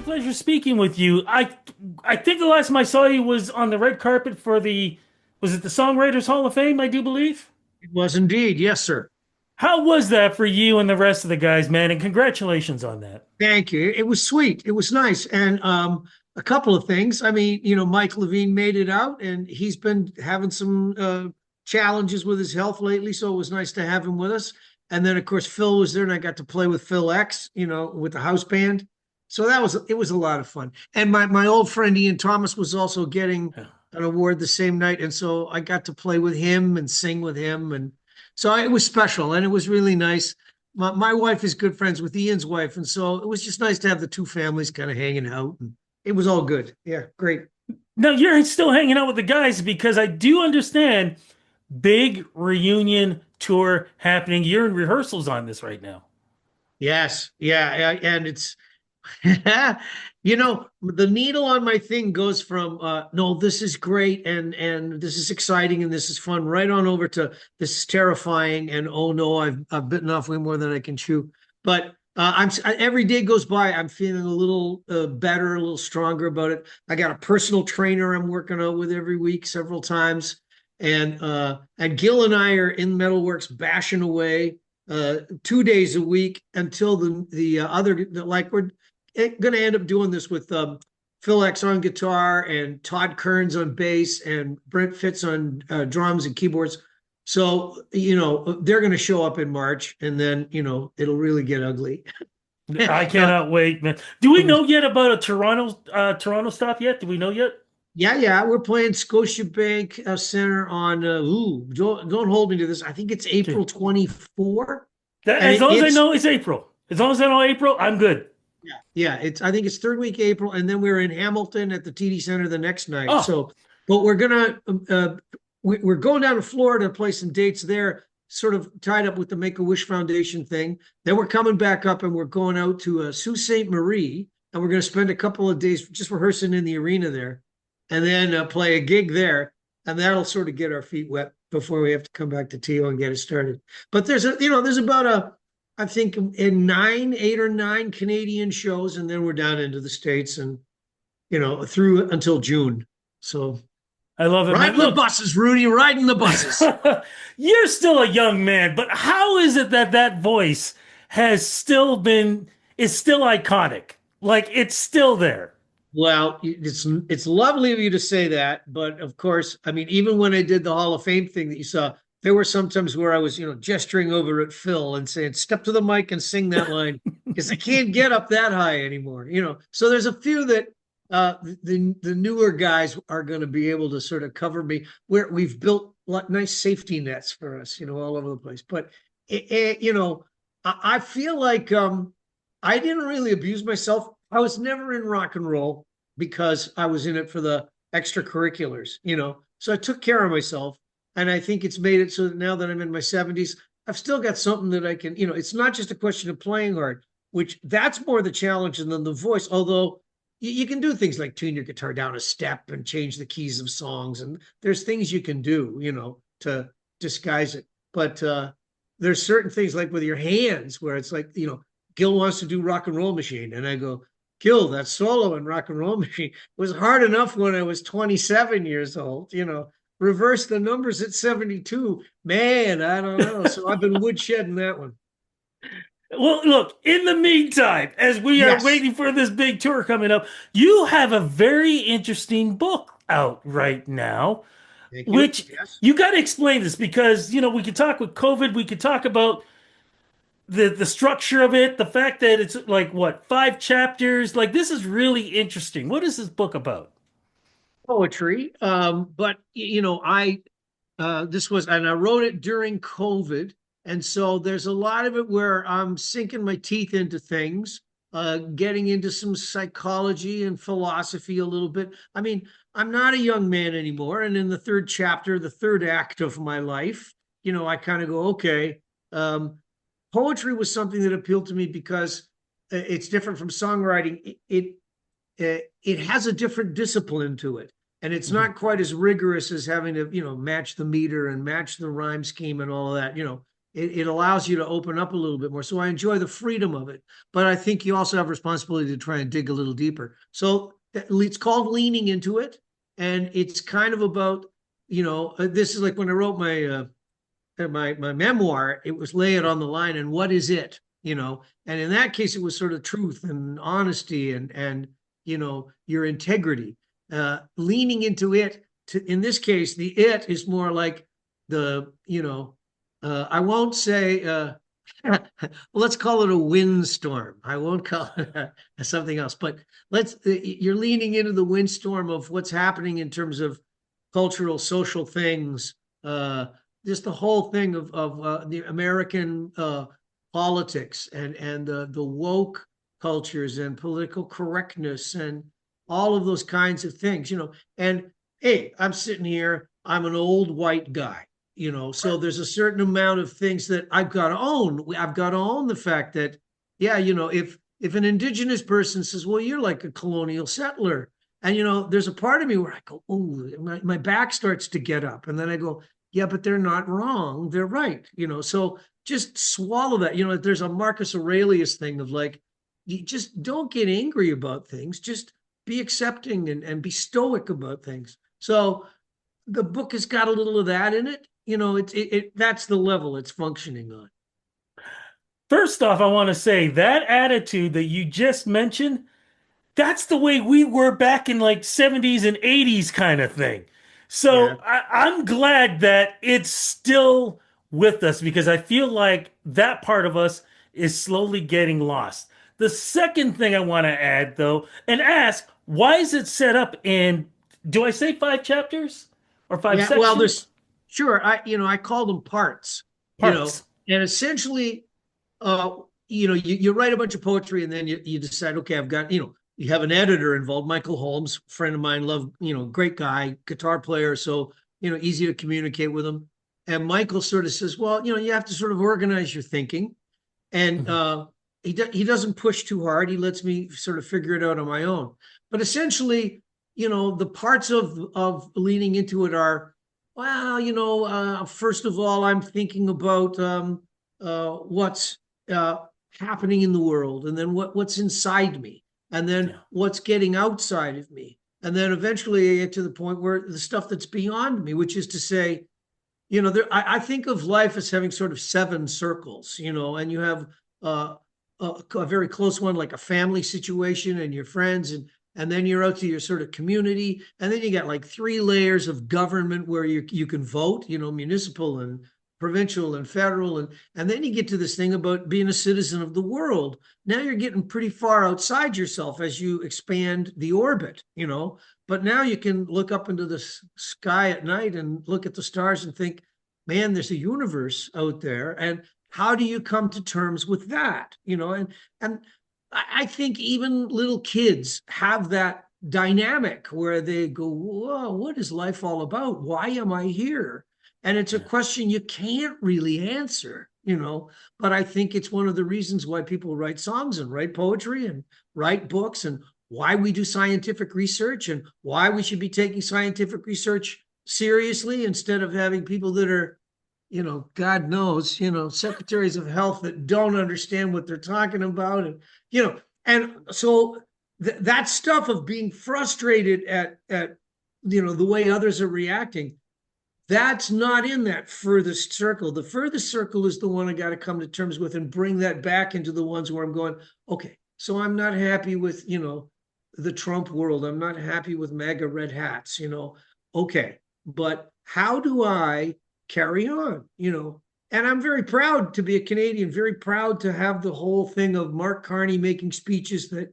pleasure speaking with you. I think the last time I saw you was on the red carpet for was it the Songwriters Hall of Fame, I do believe? It was indeed. Yes, sir. How was that for you and the rest of the guys, man? And congratulations on that. Thank you. It was sweet. It was nice. And a couple of things. I mean, Mike Levine made it out, and he's been having some challenges with his health lately. So it was nice to have him with us. And then, of course, Phil was there, and I got to play with Phil X, with the house band. So it was a lot of fun. And my old friend Ian Thomas was also getting Yeah. an award the same night. And so I got to play with him and sing with him. And so it was special, and it was really nice. My wife is good friends with Ian's wife, and so it was just nice to have the two families kind of hanging out, and it was all good. Yeah, great. Now you're still hanging out with the guys because I do understand big reunion tour happening. You're in rehearsals on this right now. Yes, yeah, and it's the needle on my thing goes from no, this is great and this is exciting and this is fun, right on over to this is terrifying and oh no, I've bitten off way more than I can chew. But every day goes by, I'm feeling a little better, a little stronger about it. I got a personal trainer I'm working out with every week, several times, and Gil and I are in Metalworks bashing away 2 days a week until the other, like, we're going to end up doing this with Phil X on guitar and Todd Kearns on bass and Brent Fitz on drums and keyboards. So, they're going to show up in March, and then, it'll really get ugly. I Now, cannot wait, man. Do we know yet about a Toronto stop yet? Do we know yet? yeah, we're playing Scotiabank Center on, don't hold me to this. I think it's Okay. April 24. That, And as long as I it's know it's April. As long as I know April, I'm good. Yeah, I think it's third week April, and then we're in Hamilton at the TD Center the next night. Oh, So, but we're going down to Florida to play some dates there, sort of tied up with the Make a Wish Foundation thing. Then we're coming back up, and we're going out to Sault Ste. Marie, and we're going to spend a couple of days just rehearsing in the arena there, and then play a gig there, and that'll sort of get our feet wet before we have to come back to TO and get it started. But there's about I think in 8 or 9 Canadian shows, and then we're down into the States and, through until June. So I love it, man. riding the Look, buses, Rudy, riding the buses. you're still a young man, but how is it that that voice has still been is still iconic? Like it's still there. Well, it's lovely of you to say that, but of course, I mean, even when I did the Hall of Fame thing that you saw, there were some times where I was, gesturing over at Phil and saying, "Step to the mic and sing that line," because I can't get up that high anymore. So there's a few that the newer guys are going to be able to sort of cover me. Where we've built nice safety nets for us, all over the place. But I feel like I didn't really abuse myself. I was never in rock and roll because I was in it for the extracurriculars. So I took care of myself. And I think it's made it so that now that I'm in my 70s, I've still got something that I can, it's not just a question of playing hard, which that's more the challenge than the voice. Although you can do things like tune your guitar down a step and change the keys of songs. And there's things you can do, to disguise it. But there's certain things like with your hands where it's like, Gil wants to do Rock and Roll Machine. And I go, Gil, that solo in Rock and Roll Machine was hard enough when I was 27 years old, reverse the numbers at 72. Man, I don't know. So I've been woodshedding that one. Well, look, in the meantime, as we are Yes. waiting for this big tour coming up, you have a very interesting book out right now, Thank you. which Yes. you got to explain this because, we could talk with COVID, we could talk about the structure of it, the fact that it's like what, 5 chapters. Like this is really interesting. What is this book about? Poetry. But I this was, and I wrote it during COVID. And so there's a lot of it where I'm sinking my teeth into things, getting into some psychology and philosophy a little bit. I mean, I'm not a young man anymore. And in the third chapter, the third act of my life, I kind of go, okay, poetry was something that appealed to me because it's different from songwriting. It has a different discipline to it, and it's Mhm. not quite as rigorous as having to match the meter and match the rhyme scheme and all of that. it allows you to open up a little bit more. So I enjoy the freedom of it, but I think you also have responsibility to try and dig a little deeper. So it's called leaning into it, and it's kind of about, this is like when I wrote my memoir, it was lay it on the line and what is it, and in that case it was sort of truth and honesty and your integrity, leaning into it. In this case, the it is more like the, I won't say, well, let's call it a windstorm. I won't call it something else, but you're leaning into the windstorm of what's happening in terms of cultural, social things, just the whole thing of the American politics and the woke cultures and political correctness and all of those kinds of things, And hey, I'm sitting here, I'm an old white guy, so there's a certain amount of things that I've got to own. I've got to own the fact that, yeah, if an indigenous person says, well, you're like a colonial settler, and there's a part of me where I go, oh, my back starts to get up, and then I go, yeah, but they're not wrong, they're right, so just swallow that. There's a Marcus Aurelius thing of like, you just don't get angry about things, just be accepting and be stoic about things. So the book has got a little of that in it. That's the level it's functioning on. First off, I want to say that attitude that you just mentioned, that's the way we were back in like 70s and 80s kind of thing. Yeah. So I'm glad that it's still with us because I feel like that part of us is slowly getting lost. The second thing I want to add, though, and ask, why is it set up in, do I say five chapters or five Yeah, well, sections? sure. I call them parts, Parts. and essentially, you write a bunch of poetry and then you decide, okay, I've got, you have an editor involved, Michael Holmes, friend of mine, love, great guy, guitar player. So, easy to communicate with him. And Michael sort of says, well, you have to sort of organize your thinking. And Mhm. he doesn't push too hard. He lets me sort of figure it out on my own. But essentially, the parts of leaning into it are, well, first of all, I'm thinking about what's uh, happening in the world, and then what's inside me, and then Yeah. what's getting outside of me, and then eventually I get to the point where the stuff that's beyond me, which is to say, I think of life as having sort of seven circles, and you have uh, a very close one, like a family situation and your friends, and then you're out to your sort of community, and then you got like three layers of government where you can vote, municipal and provincial and federal, and then you get to this thing about being a citizen of the world. Now you're getting pretty far outside yourself as you expand the orbit, but now you can look up into the sky at night and look at the stars and think, man, there's a universe out there. And how do you come to terms with that? And I think even little kids have that dynamic where they go, whoa, what is life all about? Why am I here? And it's a Yeah. question you can't really answer, but I think it's one of the reasons why people write songs and write poetry and write books, and why we do scientific research, and why we should be taking scientific research seriously instead of having people that are, God knows, secretaries of health that don't understand what they're talking about. And so that stuff of being frustrated at, the way others are reacting, that's not in that furthest circle. The furthest circle is the one I got to come to terms with and bring that back into the ones where I'm going, okay, so I'm not happy with, the Trump world. I'm not happy with MAGA red hats, okay, but how do I carry on, And I'm very proud to be a Canadian, very proud to have the whole thing of Mark Carney making speeches that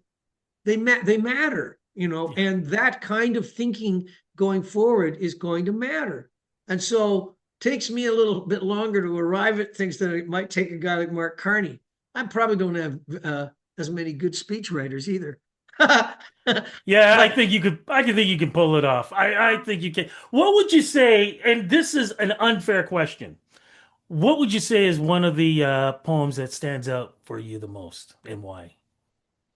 they matter, Yeah. and that kind of thinking going forward is going to matter. And so it takes me a little bit longer to arrive at things than it might take a guy like Mark Carney. I probably don't have as many good speech writers either. Yeah, I But think you could. I can think you can pull it off. I think you can. What would you say? And this is an unfair question. What would you say is one of the poems that stands out for you the most, and why?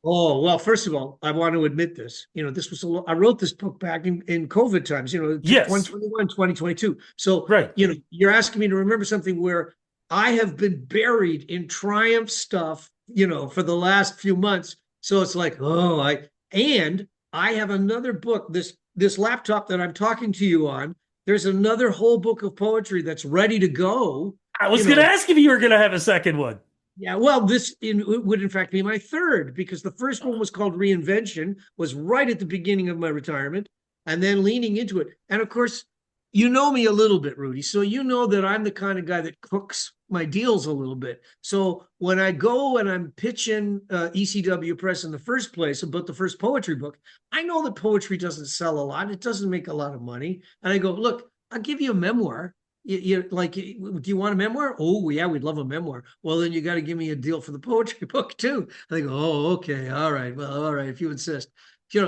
oh, well, first of all, I want to admit this. This was I wrote this book back in COVID times, Yes, 2021, 2022. So, right. you're asking me to remember something where I have been buried in Triumph stuff, for the last few months. So it's like, oh, and I have another book, this laptop that I'm talking to you on. There's another whole book of poetry that's ready to go. I You was going to know, ask if you were going to have a second one. yeah, well, would in fact be my third because the first one was called Reinvention, was right at the beginning of my retirement, and then leaning into it. And of course, you know me a little bit, Rudy, so you know that I'm the kind of guy that cooks my deals a little bit. So when I go and I'm pitching ECW Press in the first place about the first poetry book, I know that poetry doesn't sell a lot, it doesn't make a lot of money, and I go, look, I'll give you a memoir. You like, do you want a memoir? Oh yeah, we'd love a memoir. Well, then you got to give me a deal for the poetry book too. I go, oh, okay, all right, well, all right, if you insist,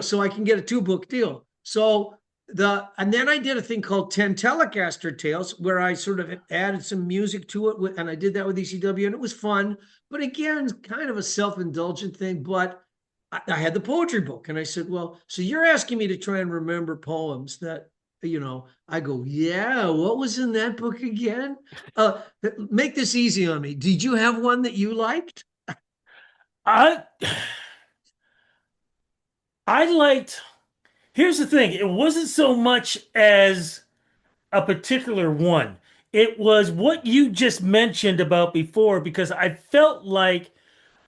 so I can get a 2-book deal. So and then I did a thing called 10 Telecaster Tales where I sort of added some music to it, and I did that with ECW, and it was fun. But again, kind of a self-indulgent thing. But I had the poetry book, and I said, well, so you're asking me to try and remember poems that I go, yeah, what was in that book again? Make this easy on me. Did you have one that you liked? I I liked. Here's the thing. It wasn't so much as a particular one. It was what you just mentioned about before because I felt like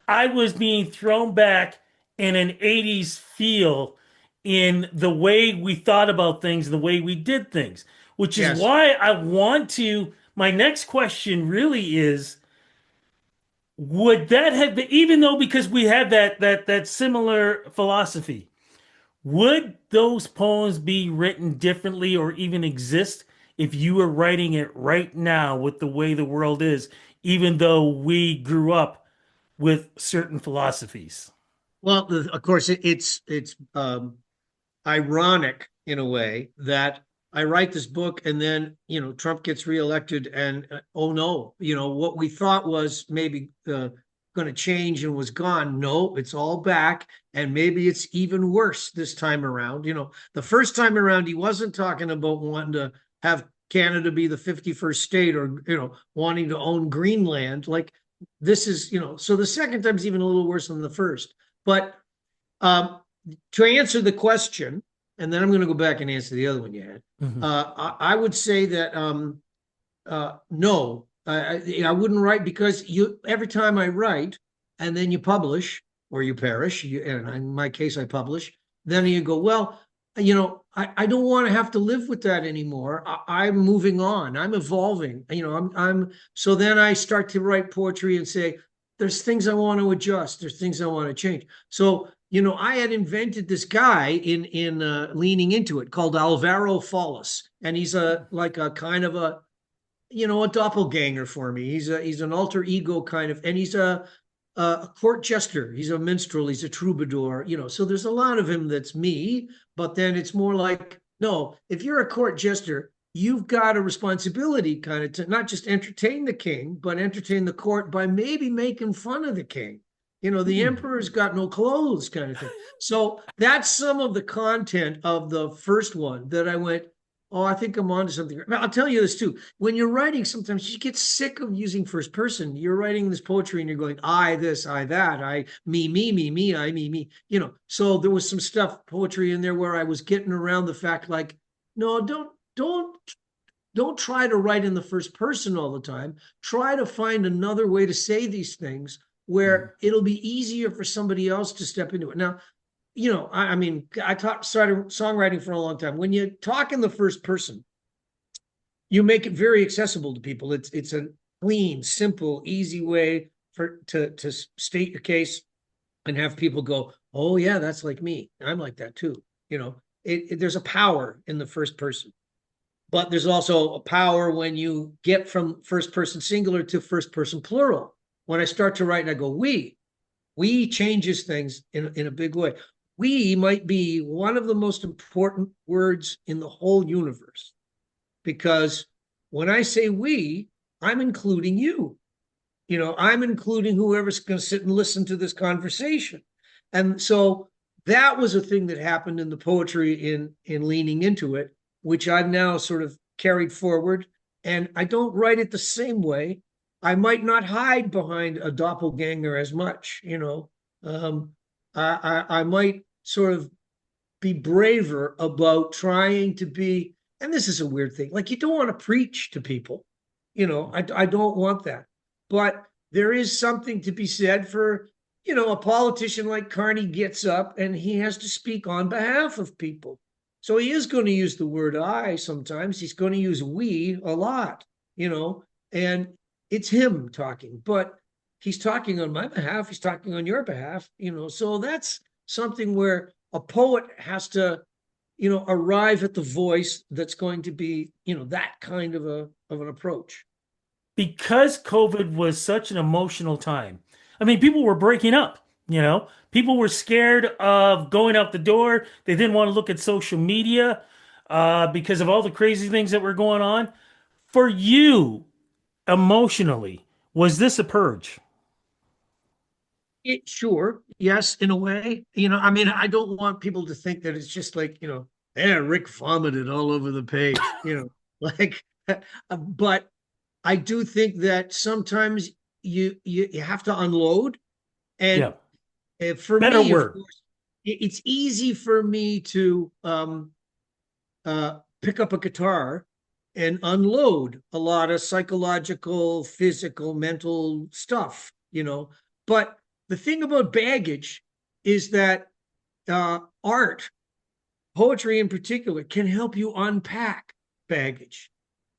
I was being thrown back in an 80s feel in the way we thought about things, the way we did things, which is Yes. why I want to. My next question really is, would that have been, even though because we had that similar philosophy, would those poems be written differently or even exist if you were writing it right now with the way the world is, even though we grew up with certain philosophies? Well, of course, it's ironic in a way that I write this book and then Trump gets reelected and oh no, what we thought was maybe going to change and was gone. No, it's all back, and maybe it's even worse this time around. The first time around he wasn't talking about wanting to have Canada be the 51st state or wanting to own Greenland. Like this is so the second time is even a little worse than the first. But um, to answer the question, and then I'm going to go back and answer the other one you had. Mhm. I would say that no, I wouldn't write because every time I write and then you publish or you perish, and in my case I publish, then you go, well, I don't want to have to live with that anymore. I'm moving on. I'm evolving. So then I start to write poetry and say, there's things I want to adjust. There's things I want to change. So I had invented this guy in leaning into it called Alvaro Fallas, and he's a like a kind of a doppelganger for me. He's an alter ego kind of, and he's a court jester. He's a minstrel. He's a troubadour. So there's a lot of him that's me, but then it's more like, no, if you're a court jester, you've got a responsibility kind of to not just entertain the king, but entertain the court by maybe making fun of the king. The Hmm. emperor's got no clothes kind of thing. So that's some of the content of the first one that I went, oh, I think I'm onto something. I'll tell you this too. When you're writing, sometimes you get sick of using first person. You're writing this poetry and you're going, I this, I that, I me, I me. So there was some stuff poetry in there where I was getting around the fact like, no, don't try to write in the first person all the time. Try to find another way to say these things where it'll be easier for somebody else to step into it. Now, I mean, started songwriting for a long time. When you talk in the first person, you make it very accessible to people. It's a clean, simple, easy way to state your case and have people go, oh yeah, that's like me. I'm like that too. There's a power in the first person, but there's also a power when you get from first person singular to first person plural. When I start to write and I go, we changes things in a big way. We might be one of the most important words in the whole universe because when I say we, I'm including you. I'm including whoever's going to sit and listen to this conversation. And so that was a thing that happened in the poetry in leaning into it, which I've now sort of carried forward. And I don't write it the same way. I might not hide behind a doppelganger as much, you know. Um, I might sort of be braver about trying to be, and this is a weird thing, like you don't want to preach to people, you know, I don't want that. But there is something to be said for, you know, a politician like Carney gets up and he has to speak on behalf of people. So he is going to use the word I sometimes. He's going to use we a lot, you know, and it's him talking, but he's talking on my behalf. He's talking on your behalf, you know. So that's something where a poet has to, you know, arrive at the voice that's going to be, you know, that kind of a of an approach. Because COVID was such an emotional time. I mean, people were breaking up, you know, people were scared of going out the door. They didn't want to look at social media because of all the crazy things that were going on. For you, emotionally, was this a purge? It sure, yes, in a way. You know, I mean, I don't want people to think that it's just like, you know, yeah, Rick vomited all over the page, you know, like, but I do think that sometimes you have to unload. Yeah, And for better me, of word. course, it's easy for me to pick up a guitar and unload a lot of psychological, physical, mental stuff, you know. But the thing about baggage is that art, poetry in particular, can help you unpack baggage.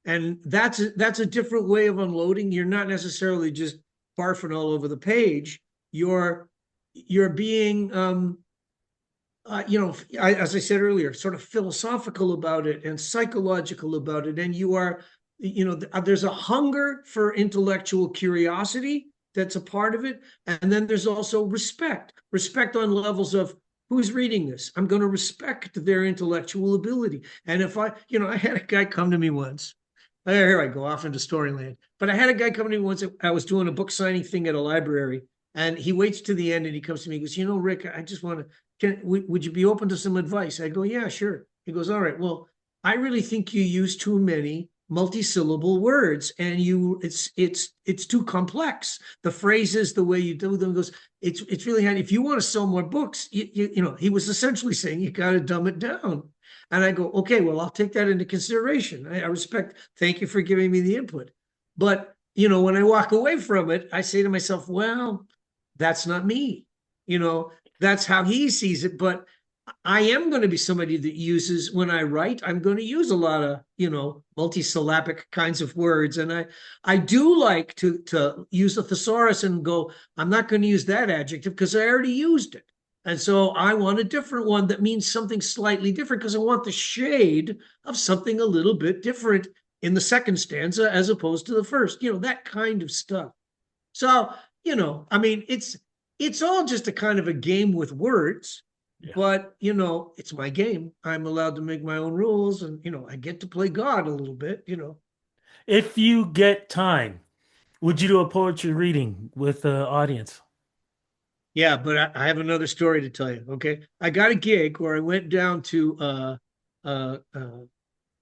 And that's a different way of unloading. You're not necessarily just barfing all over the page. You're being you know, as I said earlier, sort of philosophical about it and psychological about it. And you are, you know, there's a hunger for intellectual curiosity that's a part of it. And then there's also respect on levels of who's reading this. I'm going to respect their intellectual ability. And if I, you know, I had a guy come to me once. Here I go off into storyland. But I had a guy come to me once. I was doing a book signing thing at a library, and he waits to the end and he comes to me. He goes, "You know, Rick, I just want to would you be open to some advice?" I go, "Yeah, sure." He goes, "All right, well, I really think you use too many multi-syllable words and it's too complex. The phrases, the way you do them." He goes, it's really handy. If you want to sell more books, you know, he was essentially saying you got to dumb it down. And I go, okay, well, I'll take that into consideration. I respect, thank you for giving me the input. But, you know, when I walk away from it, I say to myself, well, that's not me. You know, that's how he sees it. But I am going to be somebody that uses, when I write, I'm going to use a lot of, you know, multisyllabic kinds of words. And I do like to use a thesaurus and go, I'm not going to use that adjective because I already used it. And so I want a different one that means something slightly different because I want the shade of something a little bit different in the second stanza as opposed to the first, you know, that kind of stuff. So, you know, I mean, it's all just a kind of a game with words, Yeah. but you know, it's my game. I'm allowed to make my own rules, and you know, I get to play God a little bit, you know. If you get time, would you do a poetry reading with the audience? Yeah, but I have another story to tell you. Okay, I got a gig where I went down to uh, uh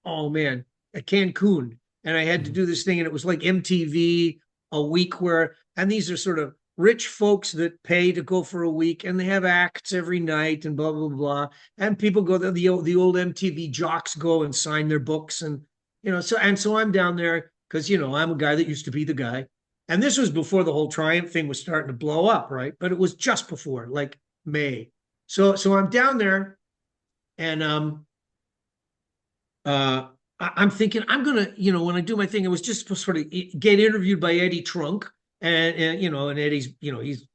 oh man, at Cancun, and I had to Mhm. do this thing, and it was like MTV a week where, and these are sort of rich folks that pay to go for a week, and they have acts every night, and blah blah blah, and people go there. The old MTV jocks go and sign their books, and you know, so I'm down there because you know I'm a guy that used to be the guy, and this was before the whole Triumph thing was starting to blow up, right? But it was just before, like May. So I'm down there, and I'm thinking I'm gonna, you know, when I do my thing, it was just to sort of get interviewed by Eddie Trunk, and you know, and Eddie's, you know, he's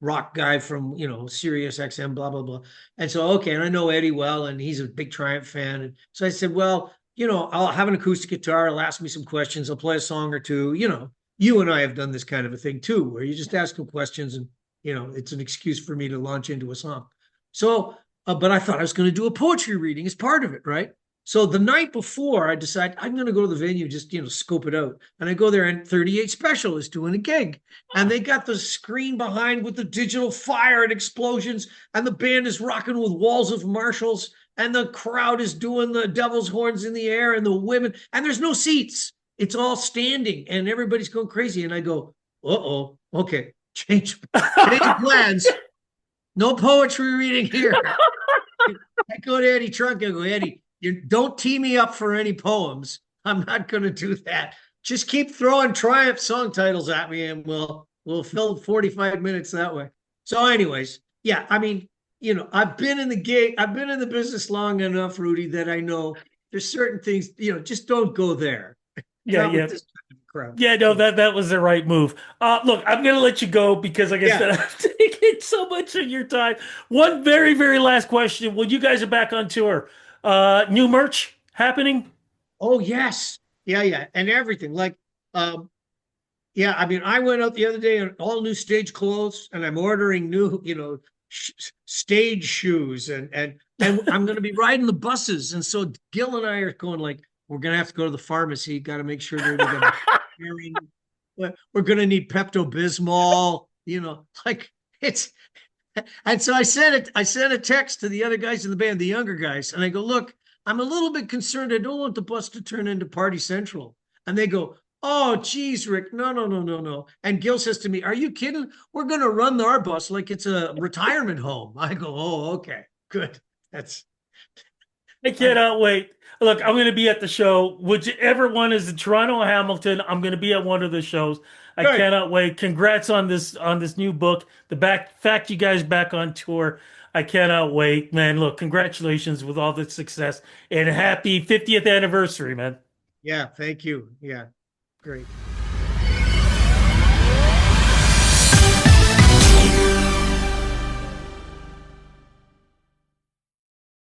rock guy from, you know, Sirius XM, blah blah blah. And so okay, and I know Eddie well, and he's a big Triumph fan, and so I said, well, you know, I'll have an acoustic guitar. I'll ask me some questions. I'll play a song or two. You know, you and I have done this kind of a thing too, where you just ask them questions, and you know, it's an excuse for me to launch into a song. So, but I thought I was going to do a poetry reading as part of it, right? So the night before, I decide I'm going to go to the venue, just, you know, scope it out. And I go there, and 38 Special is doing a gig. And they got the screen behind with the digital fire and explosions. And the band is rocking with walls of Marshalls. And the crowd is doing the devil's horns in the air, and the women. And there's no seats. it's all standing and everybody's going crazy. And I go, uh-oh, okay, change of plans. No poetry reading here. I go to Eddie Trunk. I go, Eddie, you don't tee me up for any poems. I'm not going to do that. Just keep throwing Triumph song titles at me, and we'll fill 45 minutes that way. So, anyways, yeah, I mean, I've been in the gig, I've been in the business long enough, Rudy, that I know there's certain things, just don't go there. Yeah, Not with yeah. this kind of crowd. Yeah, no, So, that was the right move. Look, I'm gonna let you go because, like I yeah. said, I've taken so much of your time. One very, very last question. When you guys are back on tour, new merch happening? Oh, yes. Yeah, yeah. And everything. Like, um, yeah, I mean, I went out the other day in all new stage clothes, and I'm ordering new, stage shoes, and I'm going to be riding the buses, and so Gil and I are going like, we're going to have to go to the pharmacy, got to make sure that we got hearing. We're going to need Pepto Bismol, like it's. And so I sent a text to the other guys in the band, the younger guys, and I go, look, I'm a little bit concerned. I don't want the bus to turn into Party Central. And they go, oh, geez, Rick, no, no, no, no, no. And Gil says to me, are you kidding? We're going to run our bus like it's a retirement home. I go, oh, okay, good. That's, I I'm, cannot wait. Look, I'm going to be at the show. Whichever one is in Toronto or Hamilton, I'm going to be at one of the shows. I good. cannot wait. Congrats on this new book. The fact you guys back on tour. I cannot wait, man. Look, congratulations with all the success and happy 50th anniversary, man. Yeah, thank you. Yeah, great.